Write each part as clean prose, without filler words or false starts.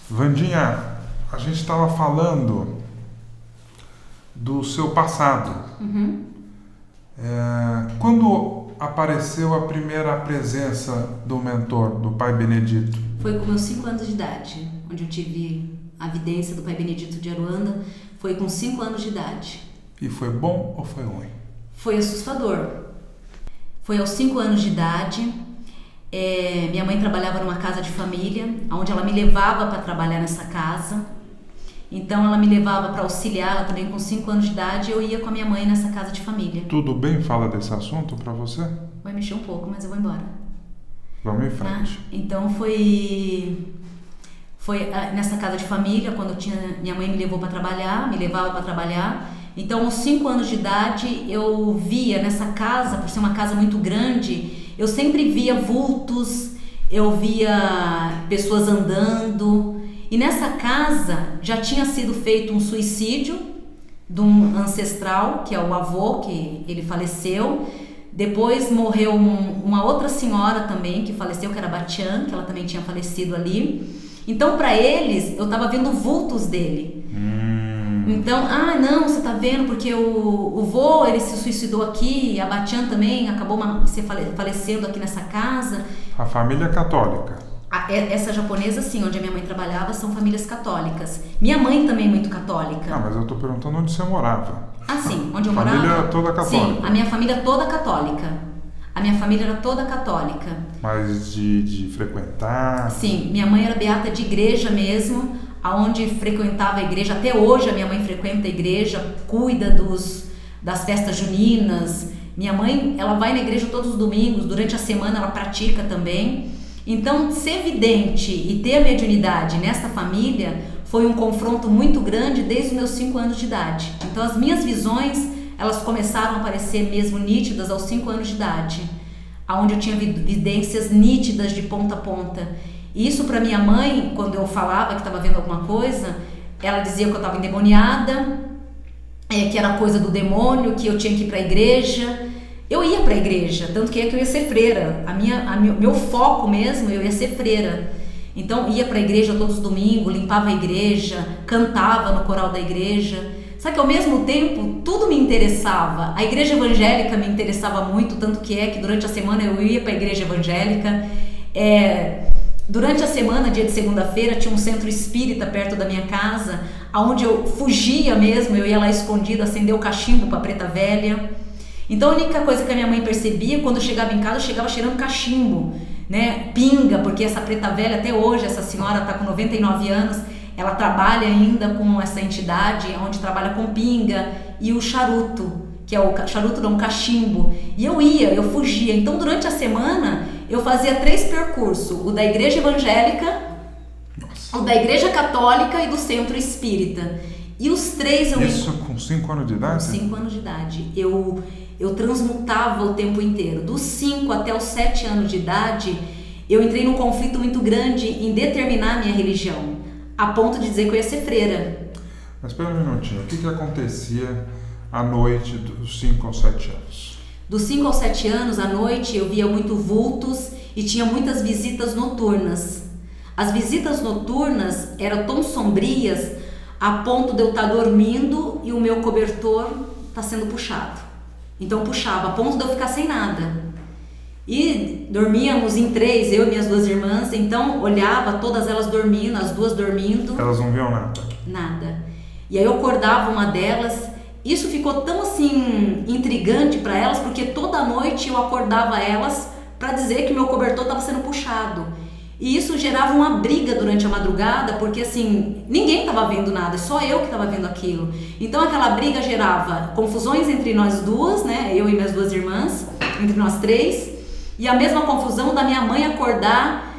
Vandinha, a gente estava falando do seu passado. Quando apareceu a primeira presença do mentor, do Pai Benedito? Foi com meus 5 anos de idade, onde eu tive a vidência do Pai Benedito de Aruanda. Foi com 5 anos de idade. E foi bom ou foi ruim? Foi assustador. Foi aos 5 anos de idade. Minha mãe trabalhava numa casa de família, onde ela me levava para trabalhar nessa casa. Então ela me levava para auxiliar, ela também com 5 anos de idade, eu ia com a minha mãe nessa casa de família. Tudo bem? Fala desse assunto para você? Vai mexer um pouco, mas eu vou embora. Vamos em frente. Então foi nessa casa de família, quando minha mãe me levou para trabalhar, me levava para trabalhar. Então aos 5 anos de idade eu via nessa casa, por ser uma casa muito grande, eu sempre via vultos, eu via pessoas andando. E nessa casa já tinha sido feito um suicídio de um ancestral, que é o avô, que ele faleceu. Depois morreu uma outra senhora também que faleceu, que era Batian, que ela também tinha falecido ali. Então para eles, eu estava vendo vultos dele. Então, não, você tá vendo porque o vô, ele se suicidou aqui, a Batian também acabou falecendo aqui nessa casa. A família católica. Essa japonesa, sim, onde a minha mãe trabalhava, são famílias católicas. Minha mãe também é muito católica. Mas eu tô perguntando onde você morava. Sim, onde eu morava. Família toda católica. Sim, a minha família toda católica. A minha família era toda católica. Mas de frequentar? Sim, minha mãe era beata de igreja mesmo, aonde frequentava a igreja. Até hoje a minha mãe frequenta a igreja, cuida das festas juninas. Minha mãe, ela vai na igreja todos os domingos, durante a semana ela pratica também. Então, ser vidente e ter a mediunidade nessa família foi um confronto muito grande desde os meus 5 anos de idade. Então, as minhas visões, elas começaram a aparecer mesmo nítidas aos 5 anos de idade, onde eu tinha vidências nítidas de ponta a ponta. E isso para minha mãe, quando eu falava que estava vendo alguma coisa, ela dizia que eu estava endemoniada, que era coisa do demônio, que eu tinha que ir para a igreja. Eu ia para a igreja, tanto que eu ia ser freira. Meu foco mesmo, eu ia ser freira. Então ia para a igreja todos os domingos, limpava a igreja, cantava no coral da igreja. Só que ao mesmo tempo tudo me interessava. A igreja evangélica me interessava muito, tanto que durante a semana eu ia para a igreja evangélica. Durante a semana, dia de segunda-feira, tinha um centro espírita perto da minha casa, onde eu fugia mesmo, eu ia lá escondida acender o cachimbo para a preta velha. Então a única coisa que a minha mãe percebia, quando eu chegava em casa, eu chegava cheirando cachimbo, né? Pinga, porque essa preta velha, até hoje, essa senhora está com 99 anos, ela trabalha ainda com essa entidade, onde trabalha com pinga e o charuto, que é o charuto não, cachimbo. E eu fugia. Então durante a semana eu fazia 3 percursos, o da igreja evangélica, o da igreja católica e do centro espírita. E os 3 eu... Isso com 5 anos de idade? Com 5 anos de idade. Eu transmutava o tempo inteiro. Dos 5 até os 7 anos de idade, eu entrei num conflito muito grande em determinar a minha religião, a ponto de dizer que eu ia ser freira. Mas espera um minutinho, o que acontecia à noite dos 5 aos 7 anos? Dos 5 aos 7 anos, à noite, eu via muito vultos e tinha muitas visitas noturnas. As visitas noturnas eram tão sombrias a ponto de eu estar dormindo e o meu cobertor está sendo puxado. Então puxava, a ponto de eu ficar sem nada. E dormíamos em 3, eu e minhas 2 irmãs, então olhava todas elas dormindo, as 2 dormindo. Elas não viam nada? Nada. E aí eu acordava uma delas, isso ficou tão assim intrigante para elas, porque toda noite eu acordava elas para dizer que meu cobertor estava sendo puxado. E isso gerava uma briga durante a madrugada, porque assim, ninguém estava vendo nada, só eu que estava vendo aquilo. Então aquela briga gerava confusões entre nós 2, né? Eu e minhas 2 irmãs, entre nós 3. E a mesma confusão da minha mãe acordar,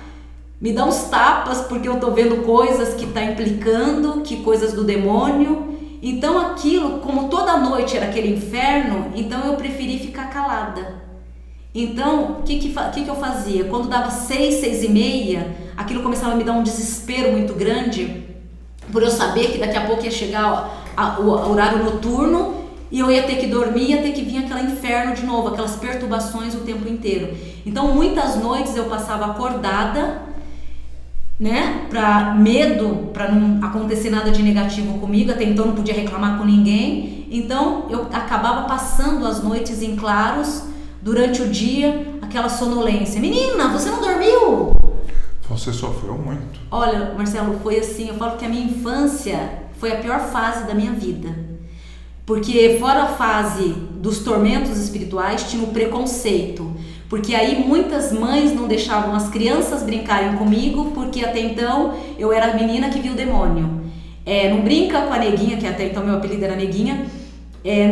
me dar uns tapas, porque eu tô vendo coisas que tá implicando, que coisas do demônio. Então aquilo, como toda noite era aquele inferno, então eu preferi ficar calada. Então, o que eu fazia? Quando dava 6, 6:30, aquilo começava a me dar um desespero muito grande, por eu saber que daqui a pouco ia chegar o horário noturno e eu ia ter que dormir, ia ter que vir aquele inferno de novo, aquelas perturbações o tempo inteiro. Então, muitas noites eu passava acordada né? Para medo, para não acontecer nada de negativo comigo. Até então não podia reclamar com ninguém. Então eu acabava passando as noites em claros, durante o dia, aquela sonolência. Menina, você não dormiu? Você sofreu muito. Olha, Marcelo, foi assim, eu falo que a minha infância foi a pior fase da minha vida. Porque fora a fase dos tormentos espirituais, tinha o preconceito. Porque aí muitas mães não deixavam as crianças brincarem comigo, porque até então eu era a menina que viu o demônio. Não brinca com a neguinha, que até então meu apelido era Neguinha.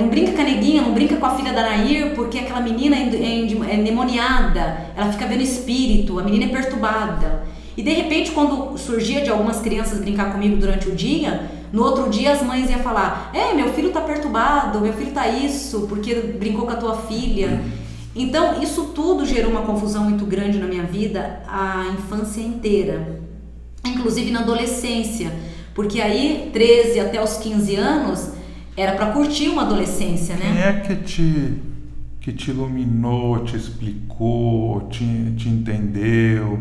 Não brinca com a neguinha, não brinca com a filha da Nair, porque aquela menina é endemoniada, ela fica vendo espírito, a menina é perturbada. E de repente, quando surgia de algumas crianças brincar comigo durante o dia, no outro dia as mães iam falar: meu filho tá perturbado, meu filho tá isso, porque brincou com a tua filha. Então, isso tudo gerou uma confusão muito grande na minha vida, a infância inteira, inclusive na adolescência, porque aí, 13 até os 15 anos, era para curtir uma adolescência, né? Quem é que te iluminou, te explicou, te entendeu,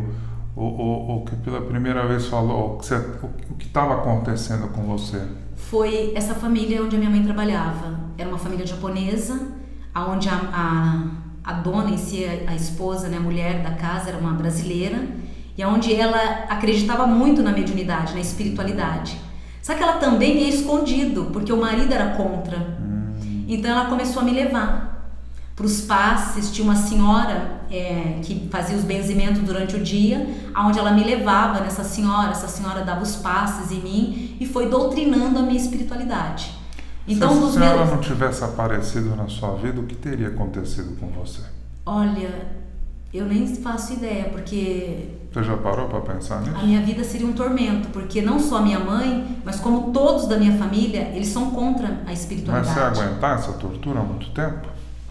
ou que pela primeira vez falou o que estava acontecendo com você? Foi essa família onde a minha mãe trabalhava. Era uma família japonesa, onde a dona em si, a esposa, né, a mulher da casa, era uma brasileira, e onde ela acreditava muito na mediunidade, na espiritualidade. Só que ela também ia escondido, porque o marido era contra. Então ela começou a me levar para os passes. Tinha uma senhora que fazia os benzimentos durante o dia, onde ela me levava nessa senhora. Essa senhora dava os passes em mim e foi doutrinando a minha espiritualidade. Então, se a senhora não tivesse aparecido na sua vida, o que teria acontecido com você? Olha, eu nem faço ideia, porque você já parou para pensar nisso? A minha vida seria um tormento, porque não só a minha mãe, mas como todos da minha família, eles são contra a espiritualidade. Mas você aguentar essa tortura há muito tempo?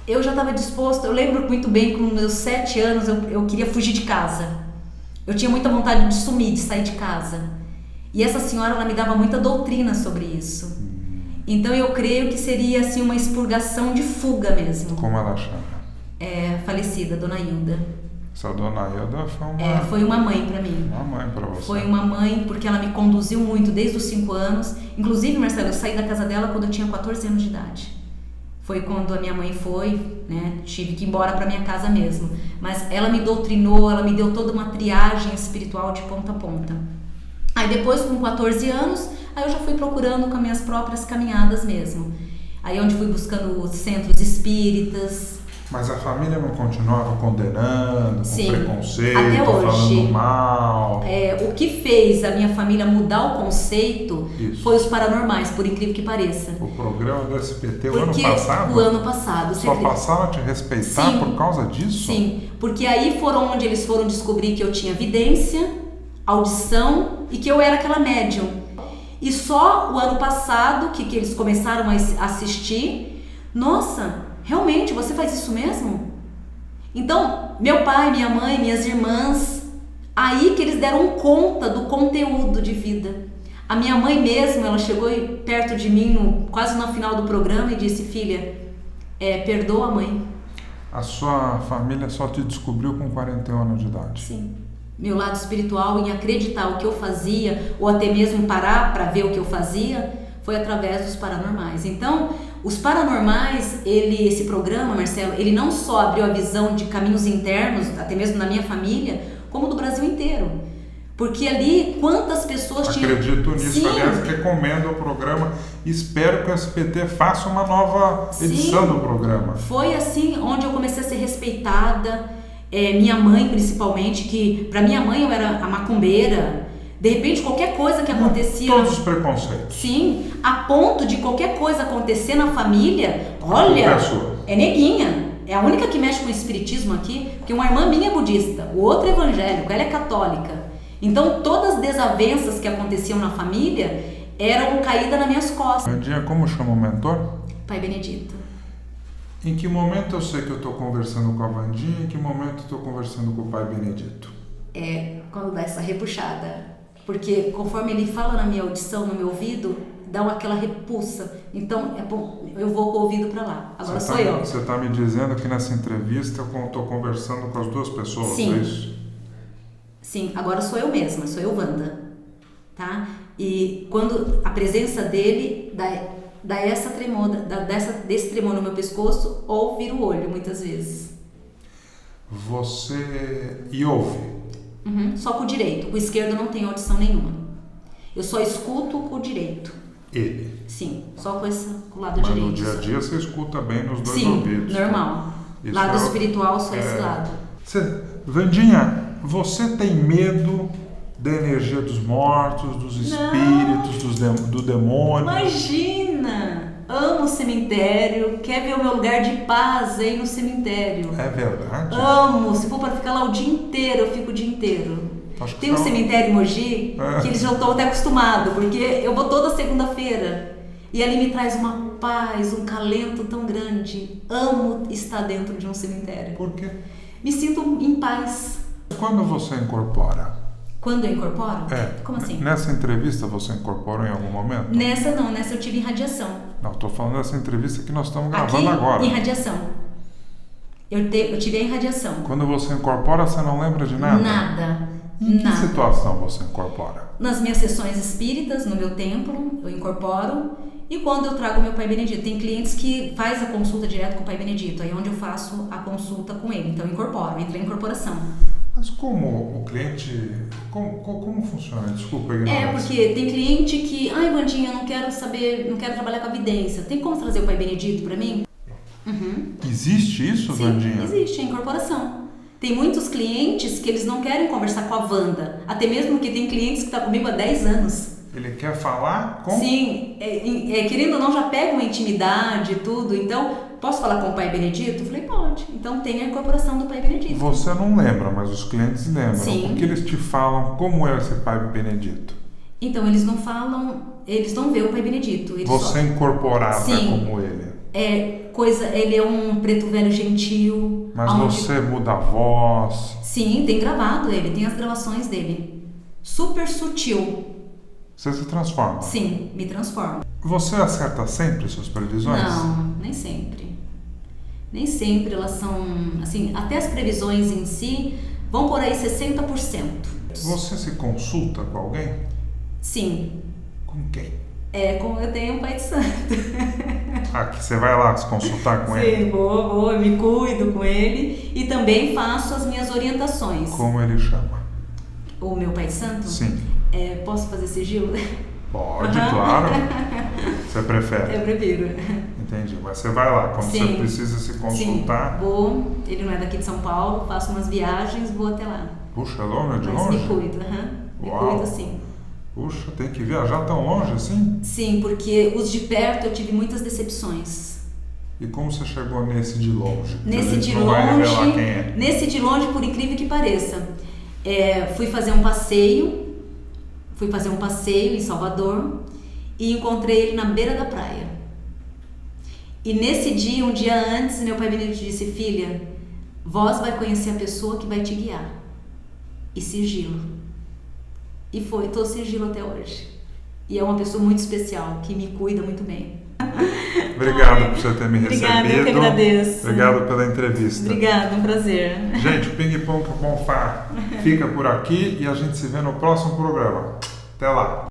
Eu já estava disposta, eu lembro muito bem que com meus 7 anos eu queria fugir de casa. Eu tinha muita vontade de sumir, de sair de casa. E essa senhora, ela me dava muita doutrina sobre isso. Então eu creio que seria assim uma expurgação de fuga mesmo. Como ela chama? Falecida, Dona Hilda. Essa Dona Hilda foi uma mãe para mim. Uma mãe para você. Foi uma mãe porque ela me conduziu muito desde os 5 anos. Inclusive, Marcelo, eu saí da casa dela quando eu tinha 14 anos de idade. Foi quando a minha mãe foi, né? Tive que ir embora para minha casa mesmo. Mas ela me doutrinou, ela me deu toda uma triagem espiritual de ponta a ponta. Aí depois, com 14 anos, aí eu já fui procurando com as minhas próprias caminhadas mesmo. Aí onde fui buscando os centros espíritas. Mas a família não continuava condenando, com Sim, preconceito, até hoje, falando mal? O que fez a minha família mudar o conceito foi os paranormais, por incrível que pareça. O programa do SBT o ano passado? O ano passado. Só passaram a te respeitar por causa disso? Sim, porque aí foram onde eles foram descobrir que eu tinha vidência, audição e que eu era aquela médium. E só o ano passado que eles começaram a assistir, nossa, realmente, você faz isso mesmo? Então, meu pai, minha mãe, minhas irmãs, aí que eles deram conta do conteúdo de vida. A minha mãe mesmo, ela chegou perto de mim, quase no final do programa, e disse: filha, perdoa a mãe. A sua família só te descobriu com 41 anos de idade? Sim. Meu lado espiritual, em acreditar o que eu fazia, ou até mesmo parar para ver o que eu fazia, foi através dos paranormais. Então, os paranormais, esse programa, Marcelo, ele não só abriu a visão de caminhos internos, até mesmo na minha família, como do Brasil inteiro. Porque ali, quantas pessoas tinham... Acredito nisso. Sim. Aliás, recomendo o programa. Espero que o SBT faça uma nova edição do programa. Foi assim onde eu comecei a ser respeitada. Minha mãe, principalmente, que para minha mãe eu era a macumbeira. De repente, qualquer coisa que acontecia... Todos os preconceitos. Sim, a ponto de qualquer coisa acontecer na família, olha, é Neguinha. É a única que mexe com o espiritismo aqui, porque uma irmã minha é budista, o outro é evangélico, ela é católica. Então, todas as desavenças que aconteciam na família eram caídas nas minhas costas. Vandinha, como chama o mentor? Pai Benedito. Em que momento eu sei que eu estou conversando com a Vandinha, em que momento eu estou conversando com o Pai Benedito? Quando dá essa repuxada. Porque conforme ele fala na minha audição, no meu ouvido, dá aquela repulsa. Então, eu vou com o ouvido para lá. Agora sou eu. Você está me dizendo que nessa entrevista eu estou conversando com as duas pessoas, Sim. é isso? Sim, agora sou eu mesma, sou eu Wanda, tá? E quando a presença dele dá essa tremor, desse tremor no meu pescoço, ou vira o olho muitas vezes. Você ouve? Só com o direito, com o esquerdo não tem audição nenhuma. Eu só escuto com o direito. Ele? Sim, só com o lado Mas direito. no dia a dia você escuta bem nos dois Sim, ouvidos. normal. Isso Lado espiritual, só esse lado. Vandinha, você tem medo da energia dos mortos, dos espíritos, do demônio? Imagina! Amo o cemitério, quer ver o meu lugar de paz aí no cemitério. É verdade? Amo, se for para ficar lá o dia inteiro, eu fico o dia inteiro. Tem um cemitério em Mogi que eles já estão até acostumados, porque eu vou toda segunda-feira e ali me traz uma paz, um calento tão grande. Amo estar dentro de um cemitério. Por quê? Me sinto em paz. Quando você incorpora? Quando eu incorporo? Como assim? Nessa entrevista você incorporou em algum momento? Nessa eu tive irradiação. Não, estou falando dessa entrevista que nós estamos gravando aqui, agora. Irradiação. Eu tive a irradiação. Quando você incorpora, você não lembra de nada? Nada. Em que situação você incorpora? Nas minhas sessões espíritas, no meu templo, eu incorporo. E quando eu trago meu Pai Benedito, tem clientes que faz a consulta direto com o Pai Benedito, aí é onde eu faço a consulta com ele. Então eu incorporo, entra em incorporação. Mas como o cliente... Como funciona? Desculpa a ignorância. Porque tem cliente que... Ai, Vandinha, eu não quero saber, não quero trabalhar com a vidência. Tem como trazer o Pai Benedito pra mim? Existe isso, Sim, Vandinha? Existe, a incorporação. Tem muitos clientes que eles não querem conversar com a Wanda. Até mesmo que tem clientes que estão comigo há 10 anos. Ele quer falar com... Sim, querendo ou não, já pega uma intimidade e tudo. Então, posso falar com o Pai Benedito? Eu falei, pode. Então tem a incorporação do Pai Benedito. Você não lembra, mas os clientes lembram. Sim. Porque eles te falam como é esse Pai Benedito. Então, eles não falam, eles não veem o Pai Benedito. Você incorporada como ele. Ele é um preto velho gentil. Mas você muda a voz. Sim, tem gravado ele, tem as gravações dele. Super sutil. Você se transforma? Sim, me transformo. Você acerta sempre suas previsões? Não, nem sempre. Nem sempre elas são, assim, até as previsões em si vão por aí 60%. Você se consulta com alguém? Sim. Com quem? Como eu tenho um Pai de Santo. Que você vai lá se consultar com ele? Sim, vou, eu me cuido com ele e também faço as minhas orientações. Como ele chama? O meu Pai de Santo? Sim. Posso fazer sigilo? Pode, claro. Você prefere? Eu prefiro. Entendi, mas você vai lá, quando você precisa se consultar... Sim, vou, ele não é daqui de São Paulo, faço umas viagens, vou até lá. Puxa, é longe, de Mas longe? me cuido, me cuido sim. Puxa, tem que viajar tão longe assim? Sim, porque os de perto eu tive muitas decepções. E como você chegou nesse de longe? Nesse de longe, por incrível que pareça, fui fazer um passeio em Salvador e encontrei ele na beira da praia. E nesse dia, um dia antes, meu Pai Benedito disse: filha, vós vai conhecer a pessoa que vai te guiar. E sigilo. E tô sigilo até hoje. E é uma pessoa muito especial, que me cuida muito bem. Obrigado por você ter me recebido. Obrigada, eu que agradeço. Obrigado pela entrevista. Obrigada, um prazer. Gente, o Ping Pong com Bonfá fica por aqui e a gente se vê no próximo programa. Até lá.